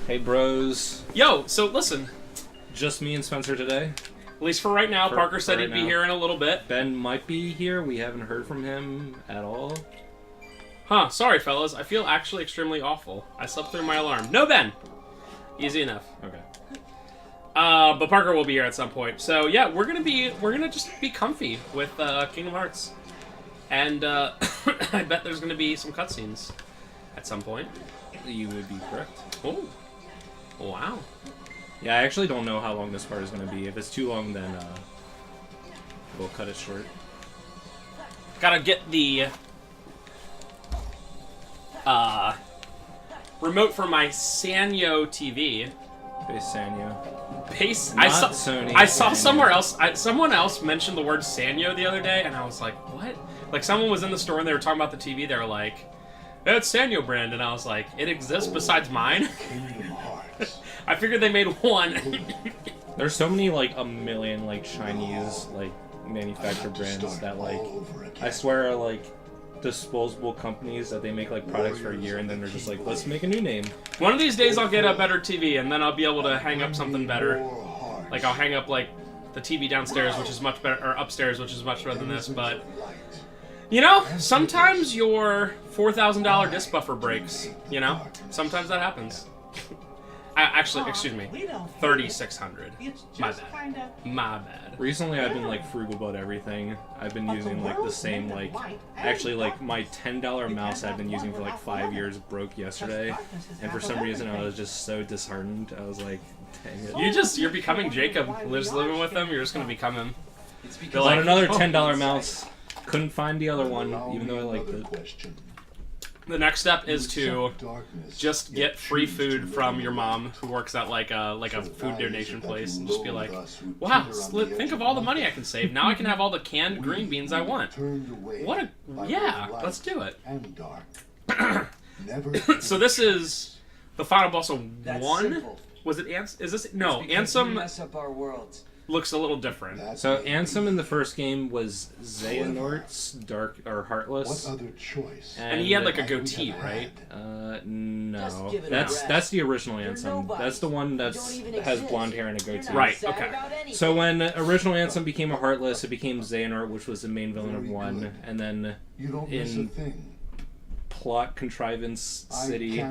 Hey, bros. Yo, so listen. Just me and Spencer today. At least for right now. Parker said he'd be here in a little bit. Ben might be here. We haven't heard from him at all. Huh, sorry fellas. I feel actually extremely awful. I slept through my alarm. No Ben! Easy enough. Okay. But Parker will be here at some point. So yeah, we're gonna just be comfy with Kingdom Hearts. And I bet there's gonna be some cutscenes at some point. You would be correct. Oh. Wow. Yeah, I actually don't know how long this part is going to be. If it's too long, then we'll cut it short. Gotta get the remote for my Sanyo TV. Base Sanyo. Base. Not I saw. Sony, I saw Sanyo. somewhere else. Someone else mentioned the word Sanyo the other day, and I was like, "What?" Like someone was in the store and they were talking about the TV. They were like, "It's Sanyo brand," and I was like, "It exists besides mine." I figured they made one. There's so many, like, a million, like, Chinese, like, manufactured brands that, like, I swear are, like, disposable companies that they make, like, products for a year and then they're just like, let's make a new name. One of these days I'll get a better TV and then I'll be able to hang up something better. Like, I'll hang up, like, the TV downstairs, which is much better, or upstairs, which is much better than this, but... You know, sometimes your $4,000 disc buffer breaks, you know? Sometimes that happens. Actually, excuse me, 3,600. My bad. My bad. Recently, I've been, like, frugal about everything. I've been using, like, the same, like... Actually, like, my $10 mouse I've been using for, like, 5 years broke yesterday. And for some reason, I was just so disheartened. I was like, dang it. You're becoming Jacob. Just living with him, you're just gonna become him. But like, another $10 mouse. Couldn't find the other one, even though I liked it. The next step is to just get free food from your mom, who works at like a food donation place, and just be like, "Wow, think of all the money I can save. Now I can have all the canned green beans I want." Yeah, let's do it. So this is the final boss of 1. Was it Ansem? Is this no Ansem? Looks a little different. So Ansem in the first game was Xehanort's Dark or Heartless. What other choice? And he had like a goatee, right? No. That's the original Ansem. That's the one that has blonde hair and a goatee. Right. Okay. So when original Ansem became a Heartless, it became Xehanort, which was the main villain of 1, and then in Plot Contrivance City,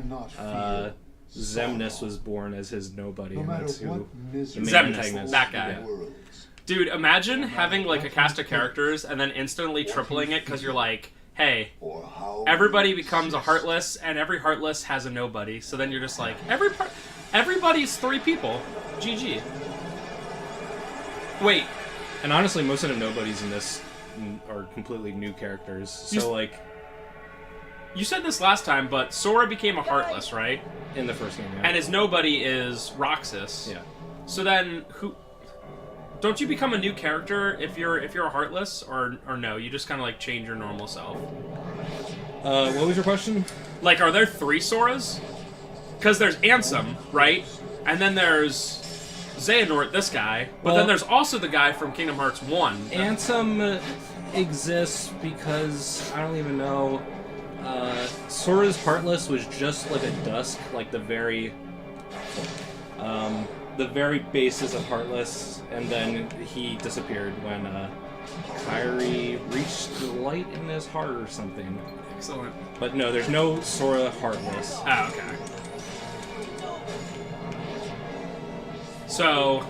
Xemnas was born as his nobody, and that's who the main antagonist. That guy. Yeah. Dude, imagine having like a cast of characters and then instantly tripling it because you're like, hey, everybody becomes a Heartless and every Heartless has a nobody. So then you're just like, everybody's 3 people. GG. Wait. And honestly, most of the nobodies in this are completely new characters. So like... You said this last time, but Sora became a Heartless, right? In the first game, yeah. And his nobody is Roxas. Yeah. So then, who? Don't you become a new character if you're a Heartless, or no? You just kind of like change your normal self. What was your question? Like, are there 3 Soras? Because there's Ansem, right? And then there's Xehanort, this guy. But then there's also the guy from Kingdom Hearts 1. Ansem exists because I don't even know. Sora's Heartless was just like a Dusk, like the very basis of Heartless, and then he disappeared when Kairi reached the light in his heart or something. Excellent. But no, there's no Sora Heartless. Oh, okay. So,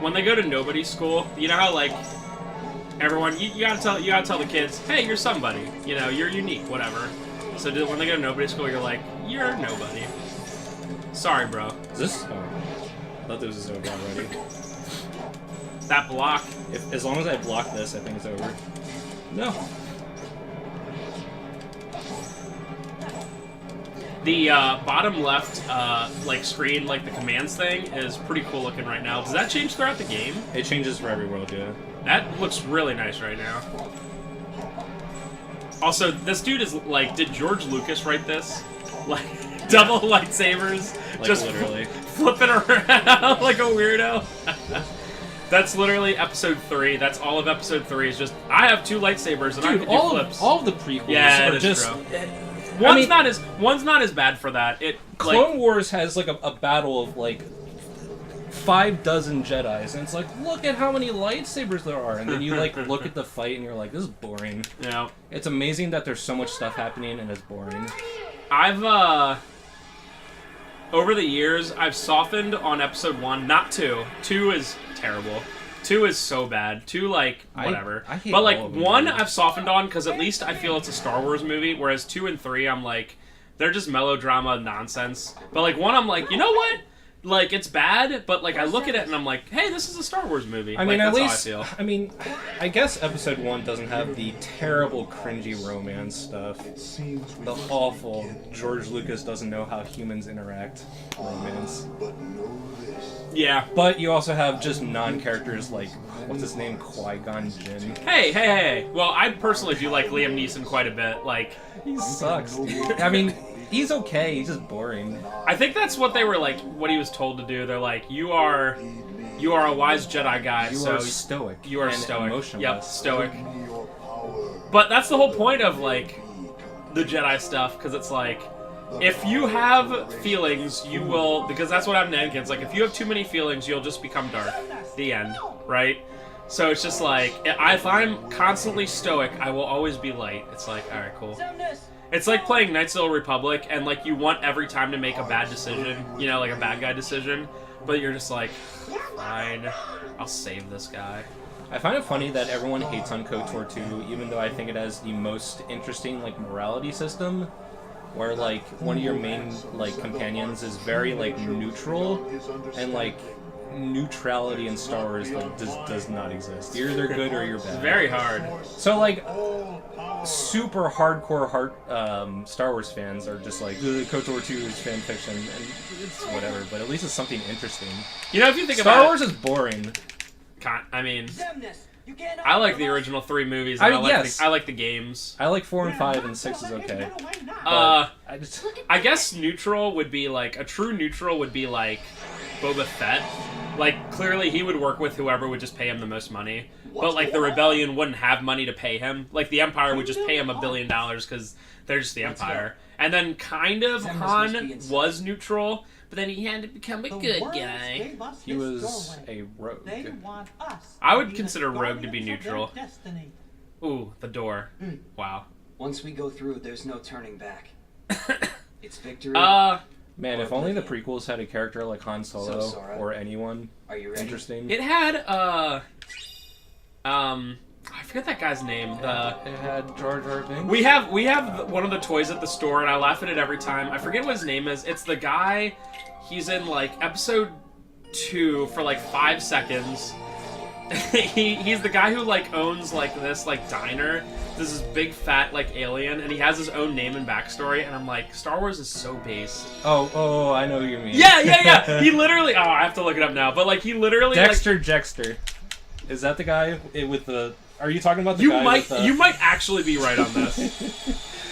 when they go to nobody school, you know how like everyone, you gotta tell the kids, hey, you're somebody. You know, you're unique, whatever. So when they go to nobody school, you're like, you're nobody. Sorry, bro. Is this? Oh, I thought this was over already. That block. As long as I block this, I think it's over. No. The bottom left, like screen, like the commands thing, is pretty cool looking right now. Does that change throughout the game? It changes for every world, yeah. That looks really nice right now. Also, this dude is like, did George Lucas write this? Like, double lightsabers, like, just literally flipping around like a weirdo. That's literally episode 3. That's all of episode 3 is just, I have 2 lightsabers and I can do flips. All of the prequels are just... true. One's not as bad for that. Clone Wars has like a battle of like 6 Jedis, and it's like, look at how many lightsabers there are, and then you like look at the fight and you're like, this is boring. Yeah. It's amazing that there's so much stuff happening and it's boring. I've over the years I've softened on episode 1, not 2. 2 is terrible. 2 is so bad. 2, like, whatever. I hate but like all of them, 1 dude. I've softened on because at least I feel it's a Star Wars movie, whereas 2 and 3 I'm like, they're just melodrama nonsense. But like 1 I'm like, you know what? Like, it's bad, but like I look at it and I'm like, hey, this is a Star Wars movie. I mean, like, at that's least, how I feel. I mean, I guess episode 1 doesn't have the terrible, cringy romance stuff. The awful George Lucas doesn't know how humans interact romance. Yeah. But you also have just non-characters like, what's his name, Qui-Gon Jinn. Hey. Well, I personally do like Liam Neeson quite a bit. Like, He sucks, dude. I mean, he's okay, he's just boring. I think that's what they were like, what he was told to do. They're like, you are a wise Jedi guy, You so are stoic. you are and stoic. emotionless. Yep, stoic. But that's the whole point of like the Jedi stuff, because it's like, if you have feelings, you will, because that's what happened to Anakin. It's like, if you have too many feelings, you'll just become dark. The end, right? So it's just like, if I'm constantly stoic, I will always be light. It's like, alright, cool. It's like playing Knights of the Old Republic, and like you want every time to make a bad decision, you know, like a bad guy decision, but you're just like, fine, I'll save this guy. I find it funny that everyone hates on KOTOR 2, even though I think it has the most interesting like morality system, where like one of your main like companions is very like neutral, and like neutrality in Star Wars like does not exist. You're either good or you're bad. It's very hard. So like super hardcore Star Wars fans are just like, KOTOR 2 is fan fiction, and it's whatever, but at least it's something interesting. You know, if you think Star about Wars is boring. I mean, I like the original 3 movies. I And mean, yes. I like the games. I like 4 and 5 and 6 is okay. I guess neutral would be like, a true neutral would be like Boba Fett. Like, clearly he would work with whoever would just pay him the most money. But like the rebellion wouldn't have money to pay him. Like the Empire would just pay him $1 billion because they're just the Empire. And then kind of Han was neutral, but then he had to become a good guy. He was a rogue. I would consider Rogue to be neutral. Ooh, the door. Wow. Once we go through, there's no turning back. It's victory. Man, if only the prequels had a character like Han Solo So, Sora, or anyone are you ready? interesting. It had I forget that guy's name. It had Jar Jar Binks. We have one of the toys at the store, and I laugh at it every time. I forget what his name is. It's the guy. He's in like episode 2 for like 5 seconds. He's the guy who like owns like this like diner. This is big fat like alien, and he has his own name and backstory. And I'm like, Star Wars is so based. Oh, I know who you mean. Yeah. He literally. Oh, I have to look it up now. But like, he literally. Dexter Jexter. Is that the guy with the? Are you talking about the guy with the? You might actually be right on this.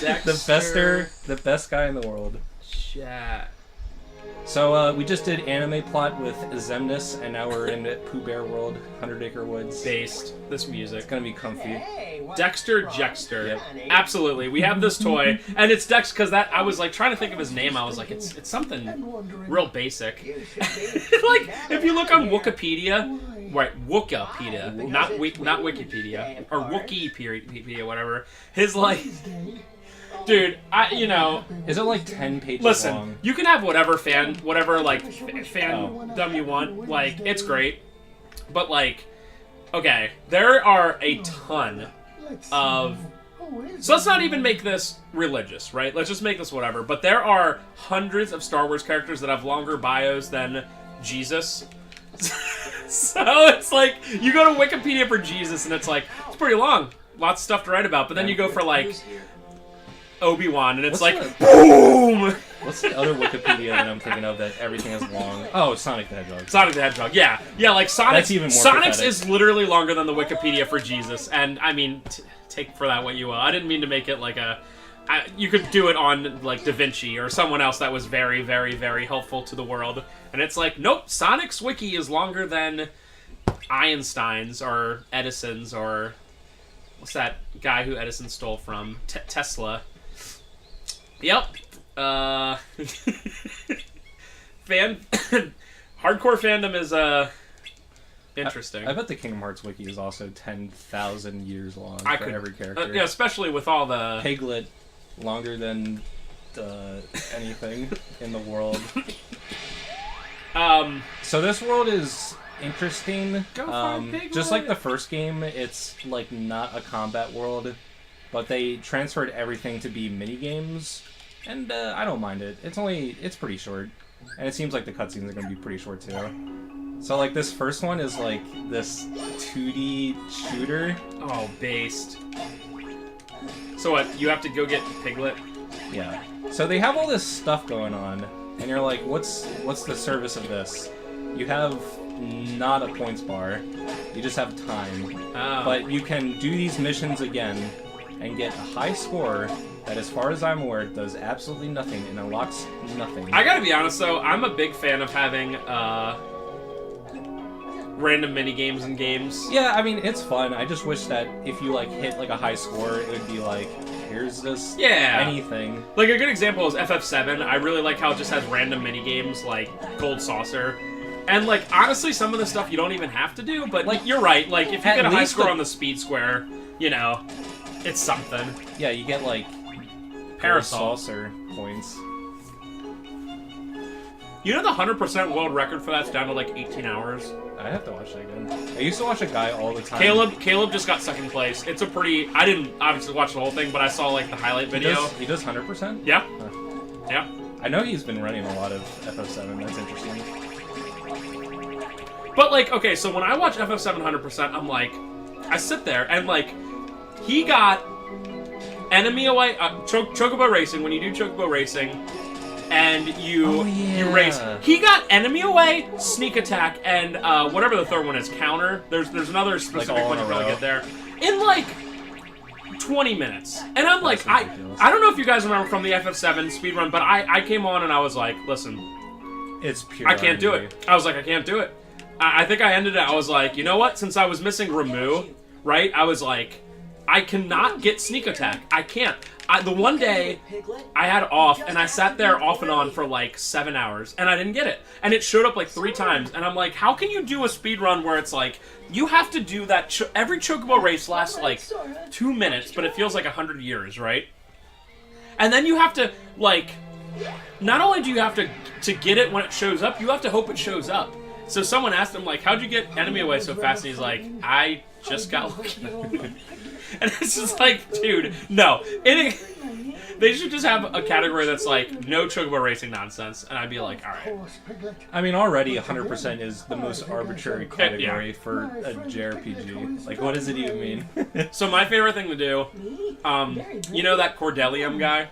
Dexter, the best guy in the world. Chat. So we just did anime plot with Zemnis, and now we're in Pooh Bear World, 100 Acre Woods. Based this music. It's gonna be comfy. Dexter Jexter. Yep. Absolutely. We have this toy, and it's Dex because that I was like trying to think of his name. I was like, it's something real basic. Like if you look on Wikipedia, right? Wikipedia, not Wikipedia or Wikipedia, whatever. His like. Dude, Is it like 10 pages listen, long? you can have whatever like fandom you want. Like, it's great. But like, okay, there are a ton of. So let's not even make this religious, right? Let's just make this whatever. But there are hundreds of Star Wars characters that have longer bios than Jesus. So it's like, you go to Wikipedia for Jesus and it's like, it's pretty long. Lots of stuff to write about. But then you go for like Obi-Wan and it's boom! What's the other Wikipedia that I'm thinking of that everything is long? Oh, Sonic the Hedgehog. Sonic the Hedgehog, yeah. Yeah, like That's even more Sonic's pathetic. is literally longer than the Wikipedia for Jesus. And I mean, take for that what you will. I didn't mean to make it like you could do it on like Da Vinci or someone else that was very, very, very helpful to the world. And it's like, nope, Sonic's wiki is longer than Einstein's or Edison's or what's that guy who Edison stole from? Tesla. Yep. Hardcore fandom is interesting. I bet the Kingdom Hearts wiki is also 10,000 years long for every character. Yeah, especially with all the Piglet, longer than anything in the world. So this world is interesting. Just like the first game, it's like not a combat world, but they transferred everything to be mini games, and I don't mind it. It's pretty short, and it seems like the cutscenes are going to be pretty short too. So like this first one is like this 2D shooter. Oh, based. So what? You have to go get Piglet? Yeah. So they have all this stuff going on, and you're like, what's the service of this? You have not a points bar. You just have time. Oh. But you can do these missions again and get a high score that, as far as I'm aware, does absolutely nothing and unlocks nothing. I gotta be honest though, I'm a big fan of having random mini games in games. Yeah, I mean, it's fun. I just wish that if you like hit like a high score, it would be like, here's this anything. Like a good example is FF7. I really like how it just has random mini games like Gold Saucer. And like honestly, some of the stuff you don't even have to do, but like you're right. Like if you get a high score on the speed square, you know, it's something. Yeah, you get like Parasol Saucer points. You know the 100% world record for that's down to like 18 hours. I have to watch that again. I used to watch a guy all the time. Caleb just got second place. It's a pretty. I didn't obviously watch the whole thing, but I saw like the highlight video. He does 100%. Yeah. Yeah. I know he's been running a lot of FF7. That's interesting. But like, okay, so when I watch FF7 100%, I'm like, I sit there and like, he got enemy away. Chocobo racing. When you do Chocobo racing. And you race. He got enemy away, sneak attack, and whatever the third one is, counter. There's another specific one you really get there in like 20 minutes. And I'm like, I don't know if you guys remember from the FF7 speedrun, but I came on and I was like, listen, it's pure. I can't do it. I was like, I can't do it. I think I ended it. I was like, you know what? Since I was missing Ramu, right? I was like, I cannot get sneak attack. I can't. The one day I had off, and I sat there off and on for like 7 hours, and I didn't get it. And it showed up like 3 times, and I'm like, how can you do a speed run where it's like, you have to do that, every Chocobo race lasts like 2 minutes, but it feels like 100 years, right? And then you have to, like, not only do you have to get it when it shows up, you have to hope it shows up. So someone asked him, like, how'd you get enemy away so fast? And he's like, I just got lucky. And it's just like, dude, no. They should just have a category that's like, no Chocobo racing nonsense, and I'd be like, alright. I mean, already 100% is the most arbitrary category for a JRPG. Like, what does it even mean? So my favorite thing to do, you know that Cordelium guy?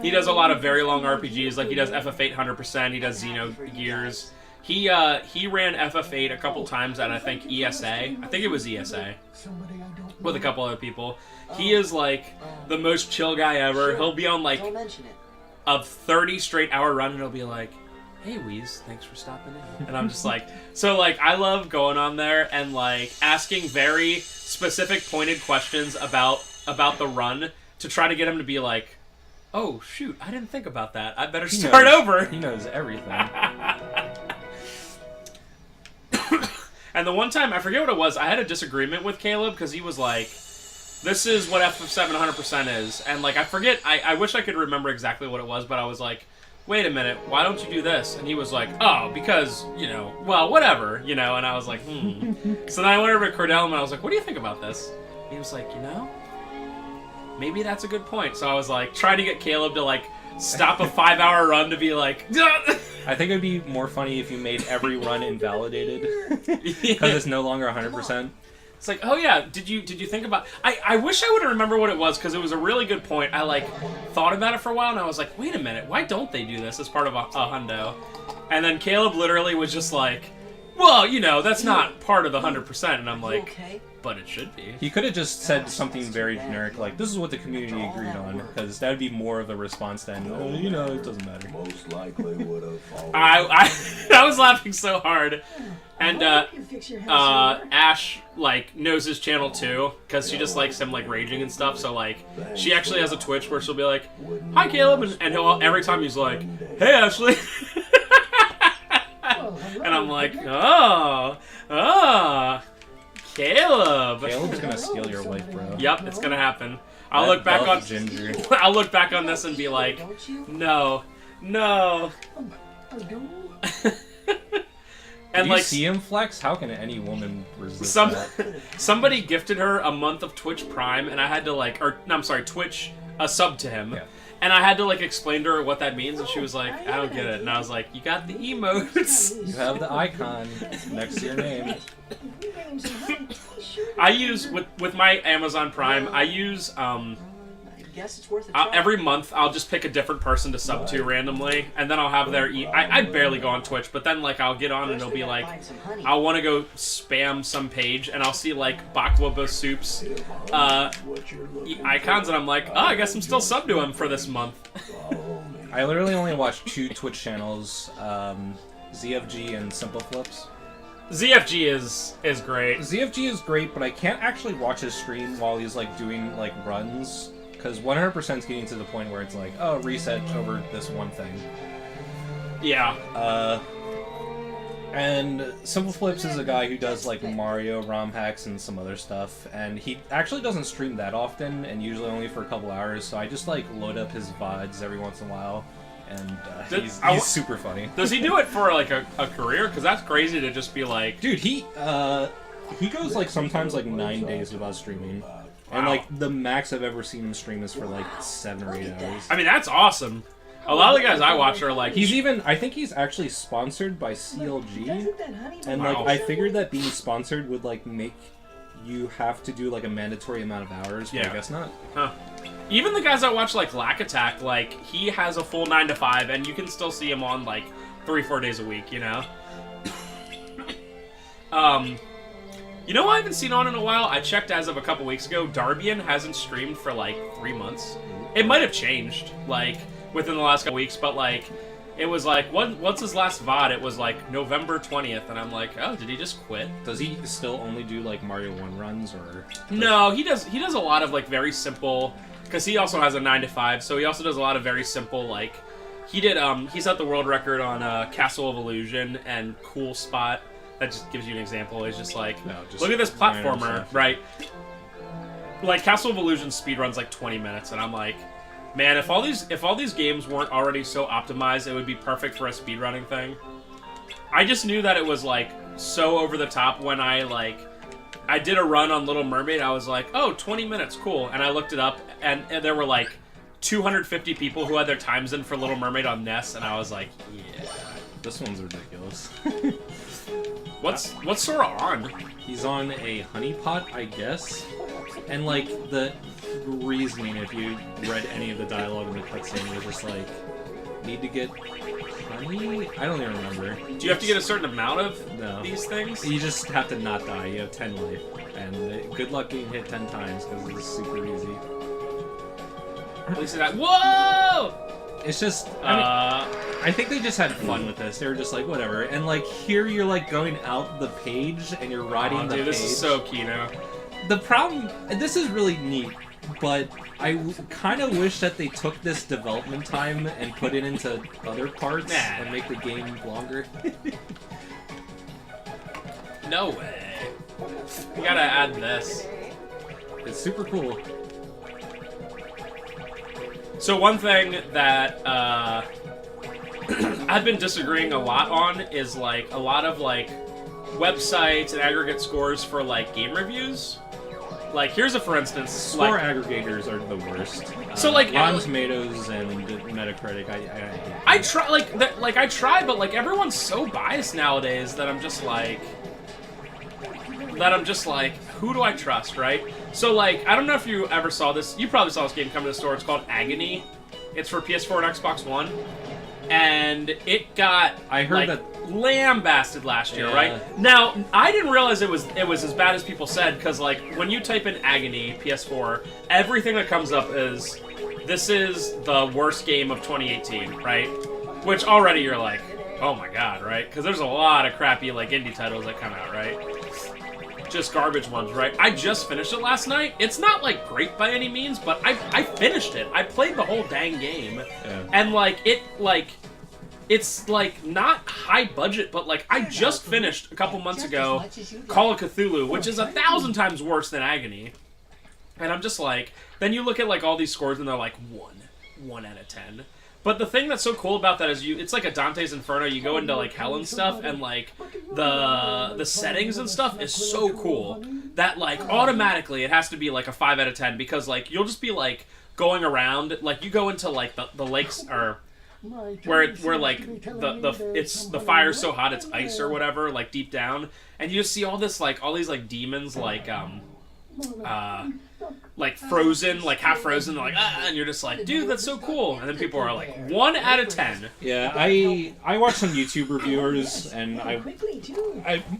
He does a lot of very long RPGs, like he does FF8 100%, he does Xenogears. He ran FF8 a couple times at, I think, ESA. I think it was ESA. With a couple other people. He is, like, the most chill guy ever. He'll be on, like, a 30 straight hour run, and he'll be like, hey, Wheeze, thanks for stopping in. And I'm just like... So, like, I love going on there and, like, asking very specific, pointed questions about the run to try to get him to be like, oh, shoot, I didn't think about that. I better start over. He knows everything. And the one time, I forget what it was, I had a disagreement with Caleb because he was like, this is what FF7 100% is. And like, I forget, I wish I could remember exactly what it was, but I was like, wait a minute, why don't you do this? And he was like, oh, because, you know, well, whatever, you know, and I was like, So then I went over to Cordell and I was like, what do you think about this? And he was like, you know, maybe that's a good point. So I was like, trying to get Caleb to like, stop a 5-hour run to be like, I think it would be more funny if you made every run invalidated because it's no longer 100%. It's like, oh yeah, did you think about? I wish I would have remembered what it was because it was a really good point. I like thought about it for a while and I was like, wait a minute, why don't they do this as part of a hundo? And then Caleb literally was just like, well, you know, that's not part of the 100%, and I'm like, but it should be. He could have just said something very generic, like, this is what the community agreed on, because that would be more of a response than, oh, you know, it doesn't matter. Most likely would have I was laughing so hard, And Ash like knows his channel too, because she just likes him like raging and stuff. So like, she actually has a Twitch where she'll be like, "Hi Caleb," and he'll every time he's like, "Hey Ashley," and I'm like, "Oh, Caleb." Caleb's gonna steal your wife, bro. Yep, it's gonna happen. I'll look back on Ginger. I'll look back on this and be like, no. And Did like, you see him flex? How can any woman resist that? somebody gifted her a month of Twitch Prime, and I had to like, Twitch a sub to him, and I had to like explain to her what that means, and she was like, I don't get it, and I was like, you got the emotes. You have the icon next to your name. I use with my Amazon Prime. I use Guess it's worth a try. every month I'll just pick a different person to sub to randomly, and then I'll have their I barely go on Twitch, but then like I'll get on and it'll be like I want to go spam some page, and I'll see like Baklava Soup's icons, and I'm like, oh, I guess I'm still sub to him for this month. I literally only watch 2 Twitch channels, ZFG and Simple Flips. ZFG is great. ZFG is great, but I can't actually watch his stream while he's like doing like runs, because 100% is getting to the point where it's like, oh, reset over this one thing. Yeah. And Simple Flips is a guy who does like Mario ROM hacks and some other stuff, and he actually doesn't stream that often, and usually only for a couple hours, so I just like load up his VODs every once in a while, and he's super funny. Does he do it for like a career? Because that's crazy to just be like... Dude, he goes like sometimes like 9 days without streaming. And like the max I've ever seen him stream is for like 7 or 8 hours. I mean, that's awesome. A lot of the guys I watch are like... I think he's actually sponsored by CLG. And like, I figured that being sponsored would like make you have to do like a mandatory amount of hours, but I guess not. Huh. Even the guys I watch like Lack Attack, like he has a full 9 to 5, and you can still see him on like 3-4 days a week, you know? You know what I haven't seen on in a while? I checked as of a couple weeks ago. Darbian hasn't streamed for like 3 months. It might have changed, like, within the last couple weeks, but like, it was like, what's his last VOD? It was like November 20th, and I'm like, oh, did he just quit? Does he still only do like Mario 1 runs, or? No, he does a lot of like very simple, because he also has a 9 to 5, so he also does a lot of very simple, like, he did, he set the world record on Castle of Illusion and Cool Spot. That just gives you an example. It's just like, look at this platformer, right? Like Castle of Illusion speedruns like 20 minutes, and I'm like, man, if all these games weren't already so optimized, it would be perfect for a speedrunning thing. I just knew that it was like so over the top when I did a run on Little Mermaid. I was like, oh, 20 minutes, cool. And I looked it up, and there were like 250 people who had their times in for Little Mermaid on NES, and I was like, yeah, this one's ridiculous. What's Sora on? He's on a honeypot, I guess. And like the reasoning, if you read any of the dialogue in the cutscene, was just like, need to get honey? I don't even remember. Do you have to get a certain amount of these things? You just have to not die. You have 10 life. And good luck getting hit 10 times, because it's super easy. At least that. Whoa! It's just, I think they just had fun with this. They were just like, whatever. And like, here you're like going out the page and you're riding the page. This is so Kino. The problem, this is really neat, but I kind of wish that they took this development time and put it into other parts and make the game longer. No way. You gotta add this. It's super cool. So one thing that I've been disagreeing a lot on is like a lot of like websites and aggregate scores for like game reviews. Like here's a for instance. Score aggregators are the worst. So like Rotten Tomatoes and Metacritic, I try I try, but like everyone's so biased nowadays that I'm just like, who do I trust, right? So, like, I don't know if you ever saw this. You probably saw this game come to the store. It's called Agony. It's for PS4 and Xbox One. And it got, I heard that lambasted last year, right? Now, I didn't realize it was as bad as people said, because, like, when you type in Agony, PS4, everything that comes up is, this is the worst game of 2018, right? Which already you're like, Oh my god, right? Because there's a lot of crappy, like, indie titles that come out, right? Just garbage ones, right? I just finished it last night. It's not, like, great by any means, but I finished it. I played the whole dang game. Yeah. And, it's, like, not high budget, but, like, I just finished, a couple months ago, Call of Cthulhu, which is 1,000 times worse than Agony. And I'm just like, then you look at, like, all these scores, and they're like, 1 out of 10. But the thing that's so cool about that is it's like a Dante's Inferno. You go into, like, hell and stuff, and, like, the settings and stuff is so cool that, like, automatically it has to be, like, a 5 out of 10, because, like, you'll just be, like, going around, like, you go into, like, the lakes, or where like the fire's so hot it's ice or whatever, like, deep down, and you just see all these like demons, like frozen, like half frozen, like, and you're just like, dude, that's so cool. And then people are like, 1 out of 10. Yeah, I watch some YouTube reviewers, and I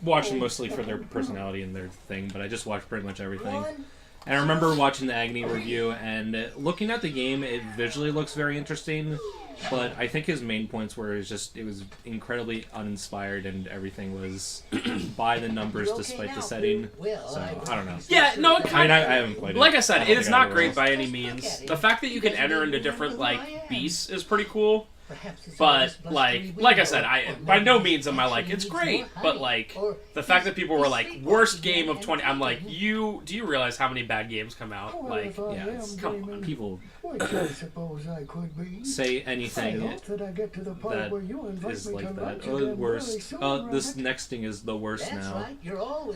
watch them mostly for their personality and their thing, but I just watch pretty much everything. And I remember watching the Agony review, and looking at the game, it visually looks very interesting, but I think his main points were it was incredibly uninspired, and everything was by the numbers despite the setting. So, I don't know. Yeah, no, it kind of... I haven't played it. Like I said, it is not great by any means. The fact that you can enter into different, like, beasts is pretty cool. But, like I said, by no means am I like, it's great, but, like, the fact that people were like, worst game of 20, I'm like, do you realize how many bad games come out? Like, yeah, come on. People say anything that is like that. Oh, the worst. This next thing is the worst now.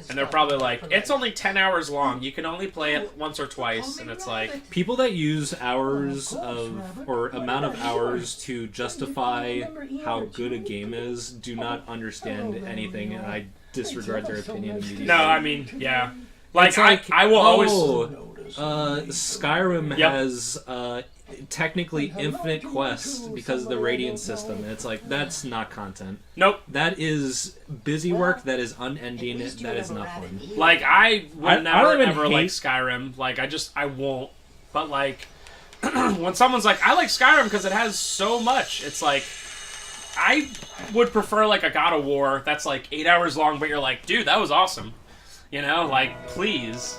And they're probably like, it's only 10 hours long, you can only play it once or twice, and it's like... People that use hours or amount of hours to justify how good a game is do not understand anything, and I disregard their opinion immediately. No, I mean, yeah. Like, I will always... Skyrim has technically infinite quests because of the Radiant system, and it's like, that's not content. Nope. That is busy work, that is unending, that is not fun. Like, I would never ever like hate... Skyrim. Like, I won't. But, like, when someone's like, I like Skyrim because it has so much, it's like, I would prefer, like, a God of War that's, like, 8 hours long, but you're like, dude, that was awesome. You know? Like, please.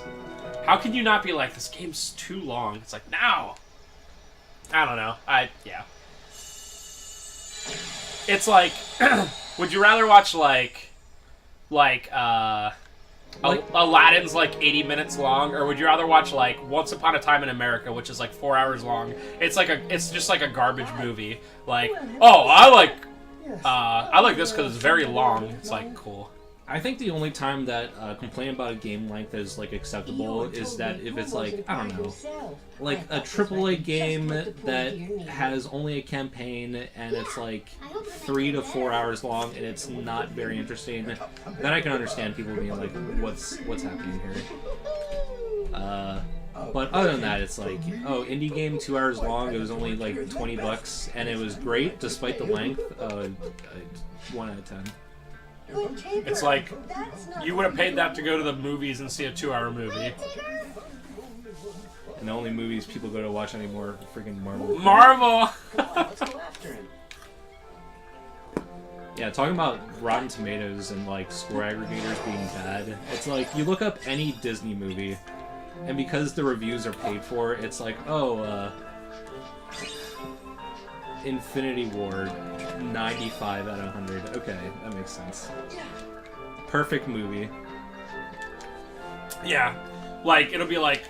How can you not be like, this game's too long? It's like, no. I don't know. Yeah. It's like, would you rather watch, Aladdin's, like, 80 minutes long, or would you rather watch, like, Once Upon a Time in America, which is, like, 4 hours long? It's just like a garbage movie. Like, oh, I like this because it's very long. It's like, cool. I think the only time that complaining about a game length is, like, acceptable is that if it's, like, I don't know, like a AAA game that has only a campaign and it's, like, 3 to 4 hours long and it's not very interesting, then I can understand people being like, what's happening here? But other than that, it's like, oh, indie game 2 hours long, it was only, like, $20, and it was great despite the length. 1 out of 10. It's like, you would have paid that to go to the movies and see a 2-hour movie. And the only movies people go to watch anymore are freaking Marvel. Marvel! Yeah, talking about Rotten Tomatoes and, like, score aggregators being bad, it's like, you look up any Disney movie, and because the reviews are paid for, it's like, oh, Infinity War, 95 out of 100. Okay, that makes sense. Perfect movie. Yeah. Like, it'll be like,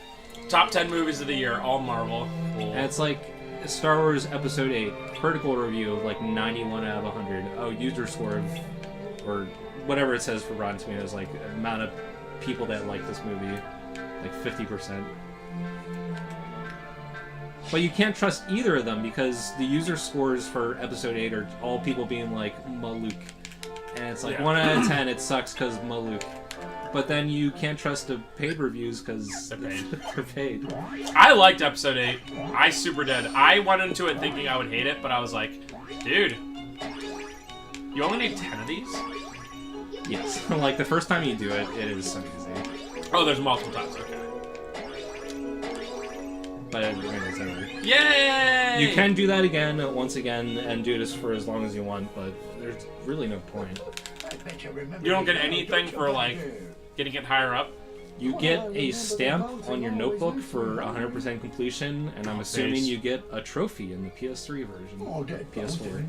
top 10 movies of the year, all Marvel. Cool. And it's like, Star Wars Episode 8, critical review of, like, 91 out of 100. Oh, user score of, or whatever it says for Rotten Tomatoes, like, amount of people that like this movie, like 50%. But you can't trust either of them because the user scores for Episode 8 are all people being like, Maluk. And it's like, 1 out of 10, it sucks because Maluk. But then you can't trust the paid reviews because they're paid. I liked Episode 8. I super did. I went into it thinking I would hate it, but I was like, dude, you only need 10 of these? Yes. Like, the first time you do it, it is so easy. Oh, there's multiple times, okay. but it's over. Yay! You can do that again, once again, and do this for as long as you want, but there's really no point. You don't get anything for, like, getting it higher up? You get a stamp on your notebook for 100% completion, and I'm assuming you get a trophy in the PS3 version. PS4.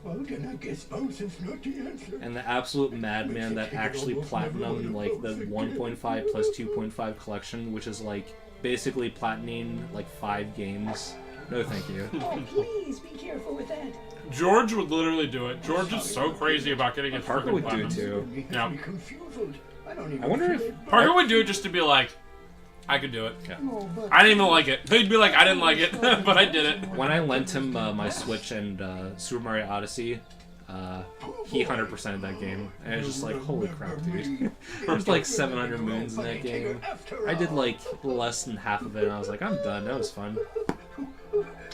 Well, then I guess both is not the answer. And the absolute madman that actually platinum like the 1.5 plus 2.5 collection, which is like basically platining like 5 games. No, thank you. Oh, please be careful with that. George would literally do it. George is so crazy about getting it. Parker would do it too. Yeah. I wonder if Parker would do it just to be like, I could do it. Yeah. I didn't even like it. He'd be like, I didn't like it, but I did it. When I lent him my Switch and Super Mario Odyssey, he 100%ed that game, and it's just like, holy crap, dude. There's like 700 moons in that game. I did like less than half of it, and I was like, I'm done. That was fun.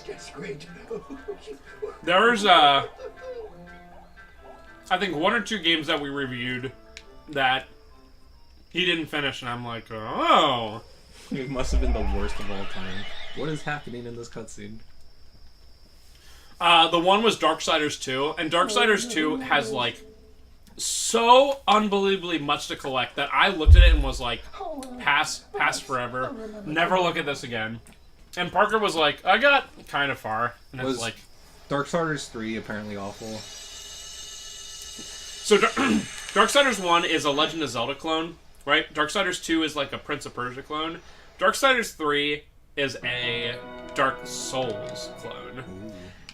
That's great. There's I think 1 or 2 games that we reviewed that he didn't finish, and I'm like, oh. It must have been the worst of all time. What is happening in this cutscene? The one was Darksiders 2, and Darksiders 2 has, like, so unbelievably much to collect that I looked at it and was like, pass forever. Never look at this again. And Parker was like, I got kind of far. And it's like... Darksiders 3 apparently awful. So, Darksiders 1 is a Legend of Zelda clone, right? Darksiders 2 is like a Prince of Persia clone. Darksiders 3 is a Dark Souls clone. Ooh.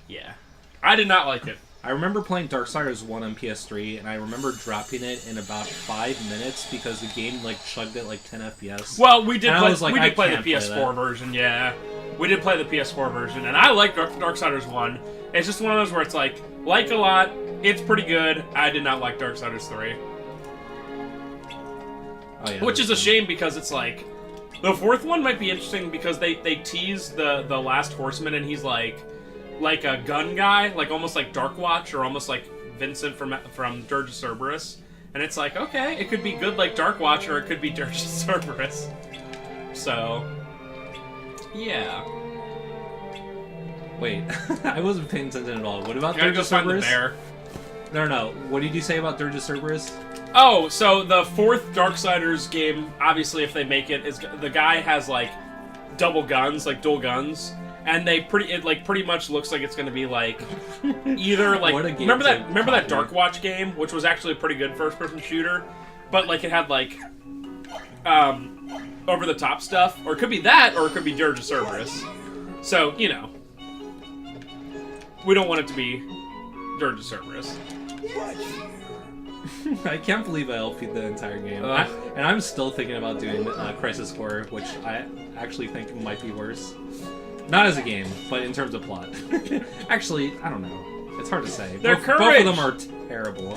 Yeah. I did not like it. I remember playing Darksiders 1 on PS3, and I remember dropping it in about 5 minutes because the game like chugged at like 10 FPS. Well, we did play, like, we did play the play PS4 version, yeah. We did play the PS4 version, and I like Darksiders 1. It's just one of those where it's like a lot, it's pretty good. I did not like Darksiders 3. Oh, yeah, which is a shame because it's like... The 4th one might be interesting because they tease the last horseman, and he's like a gun guy, like almost like Darkwatch or almost like Vincent from Dirge of Cerberus. And it's like, okay, it could be good like Darkwatch or it could be Dirge of Cerberus. So, yeah. Wait, I wasn't paying attention at all. What about Dirge Dirge of find the Cerberus? bear. No. What did you say about Dirge of Cerberus? Oh, so the 4th Darksiders game, obviously if they make it, is the guy has like double guns, like dual guns. And it pretty much looks like it's going to be like either like remember that Darkwatch game, which was actually a pretty good first-person shooter, but like it had like over the top stuff, or it could be that, or it could be Dirge of Cerberus. So we don't want it to be Dirge of Cerberus. I can't believe I LP'd the entire game, and I'm still thinking about doing Crisis Core, which I actually think might be worse. Not as a game, but in terms of plot. Actually, I don't know. It's hard to say. Both of them are terrible.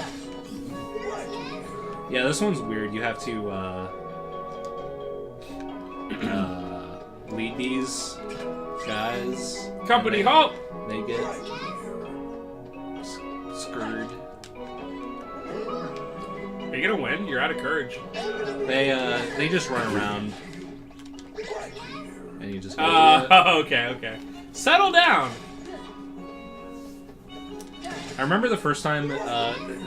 Yeah, this one's weird. You have to lead these guys. Company halt! They get screwed. Are you gonna win? You're out of courage. They just run around. And you just go okay. Settle down! I remember the first time,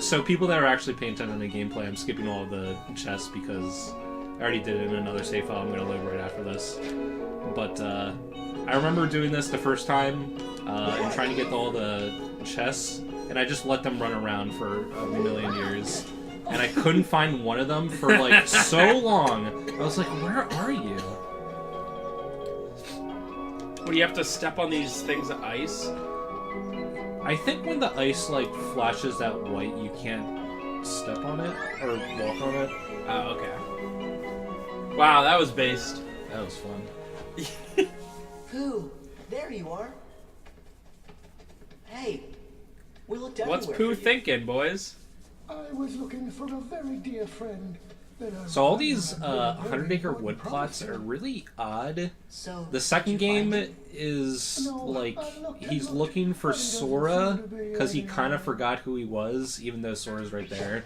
so people that are actually paying attention to the gameplay, I'm skipping all the chests because I already did it in another save file I'm going to load right after this. But I remember doing this the first time and trying to get all the chests, and I just let them run around for a million years. And I couldn't find one of them for like so long. I was like, where are you? What, do you have to step on these things of ice? I think when the ice like flashes that white, you can't step on it or walk on it. Oh, okay. Wow, that was based. That was fun. Pooh, there you are. Hey, we looked everywhere. What's Pooh thinking, boys? I was looking for a very dear friend. So all these 100-acre wood plots are really odd. So, The second game is like he's looking for Sora because he kind of forgot who he was, even though Sora's right there.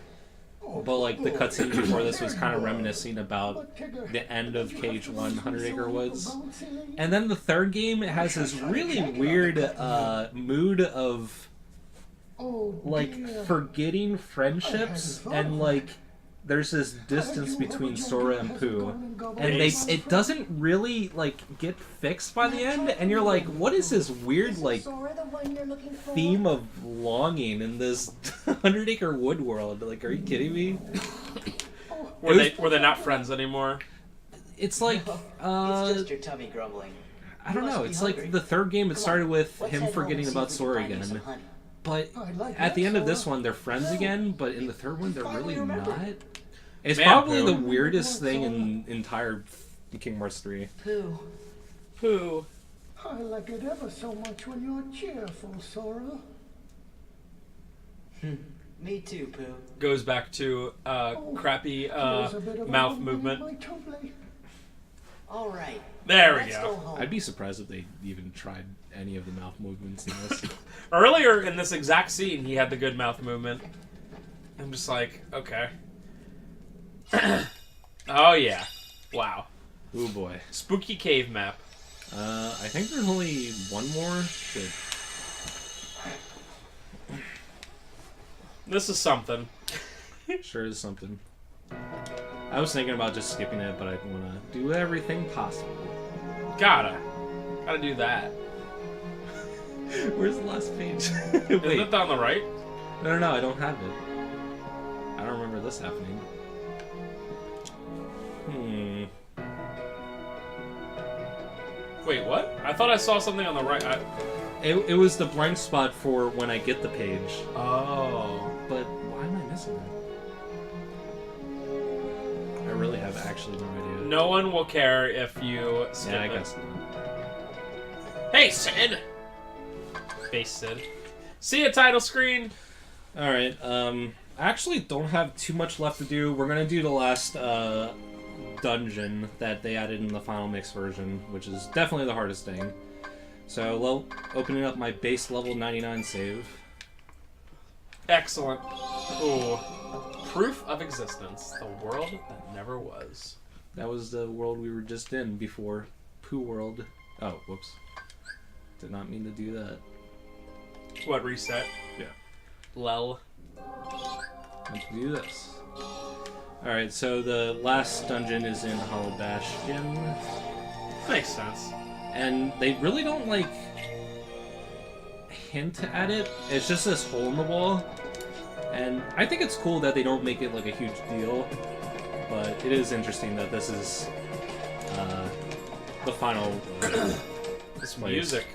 but like the cutscene before this was kind of reminiscing about the end of KH1 100 Acre Woods. And then the third game has this really weird mood of like forgetting friendships, and like there's this distance between Sora and Pooh, and it doesn't really like get fixed by the end, and you're like, what is this weird like theme of longing in this 100 Acre Wood world? Like, are you kidding me? Were they not friends anymore? It's like It's just your tummy grumbling. I don't know. It's like the third game. It started with him forgetting about Sora again, but at the end of this one, they're friends again. But in the third one, they're really not. It's probably the weirdest thing in entire Kingdom Hearts 3. Pooh. I like it ever so much when you're cheerful, Sora. Me too, Pooh. Goes back to crappy mouth movement. All right. There we Let's go. home. I'd be surprised if they even tried any of the mouth movements in this. Earlier in this exact scene, he had the good mouth movement. I'm just like, okay. Oh yeah. Wow. Oh boy. Spooky cave map. I think there's only one more. Shit. This is something. Sure is something. I was thinking about just skipping it, but I want to do everything possible. Gotta do that. Where's the last page? Isn't Wait. it on the right? No, I don't have it. I don't remember this happening. Wait, what? I thought I saw something on the right. It was the blank spot for when I get the page. Oh. But why am I missing that? I really have actually no idea. No one will care if you skip Yeah, I it. guess not. Hey, Sid! Face Sid. See a title screen? Alright, I actually don't have too much left to do. We're gonna do the last, dungeon that they added in the final mix version, which is definitely the hardest thing. So, opening up my base level 99 save. Excellent. Ooh. Proof of existence. The world that never was. That was the world we were just in before Pooh World. Oh, whoops. Did not mean to do that. What, reset? Yeah. Lel. Meant to do this. Alright, so the last dungeon is in Hollow Bastion. Makes sense. And they really don't, like, hint at it. It's just this hole in the wall. And I think it's cool that they don't make it, like, a huge deal. But it is interesting that this is the final This place. music.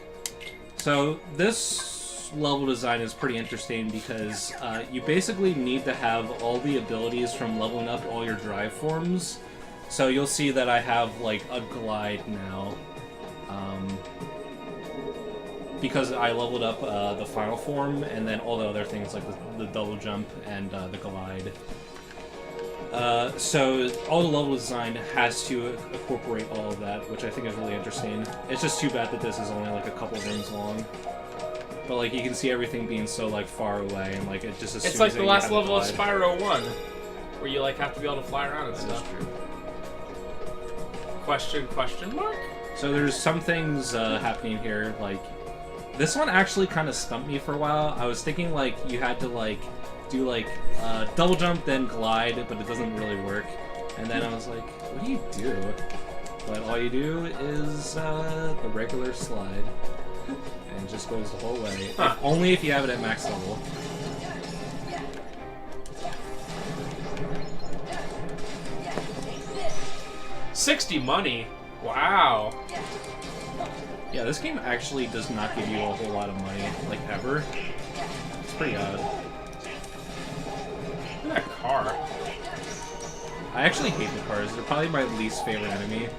So this level design is pretty interesting because you basically need to have all the abilities from leveling up all your drive forms. So you'll see that I have like a glide now. Because I leveled up the final form and then all the other things like the double jump and the glide. So all the level design has to incorporate all of that, which I think is really interesting. It's just too bad that this is only like a couple rooms long. But like you can see everything being so like far away and like it just assumes It's like that the you last have a level of glide. Spyro 1, where you like have to be able to fly around and That is stuff. true. Question mark? So there's some things happening here, like this one actually kind of stumped me for a while. I was thinking like you had to like do like double jump then glide, but it doesn't really work. And then I was like, what do you do? But all you do is the regular slide, and it just goes the whole way. Huh. Only if you have it at max level. $60 money. Wow. Yeah, this game actually does not give you a whole lot of money, like ever. It's pretty odd. Look at that car. I actually hate the cars. They're probably my least favorite enemy.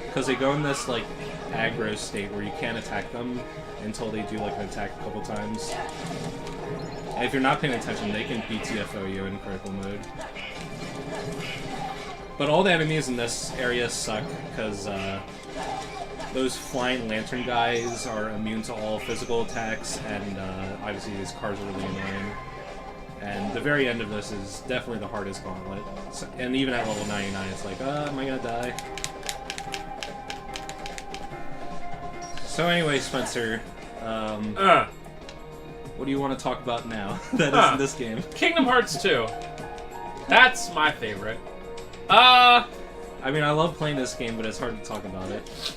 Because they go in this, like, aggro state where you can't attack them until they do, like, an attack a couple times. And if you're not paying attention, they can BTFO you in critical mode. But all the enemies in this area suck, because, those flying lantern guys are immune to all physical attacks, and, obviously these cars are really annoying. And the very end of this is definitely the hardest gauntlet. So, and even at level 99, it's like, am I gonna die? So anyway, Spencer, what do you want to talk about now that isn't this game? Kingdom Hearts 2. That's my favorite. I mean, I love playing this game, but it's hard to talk about it.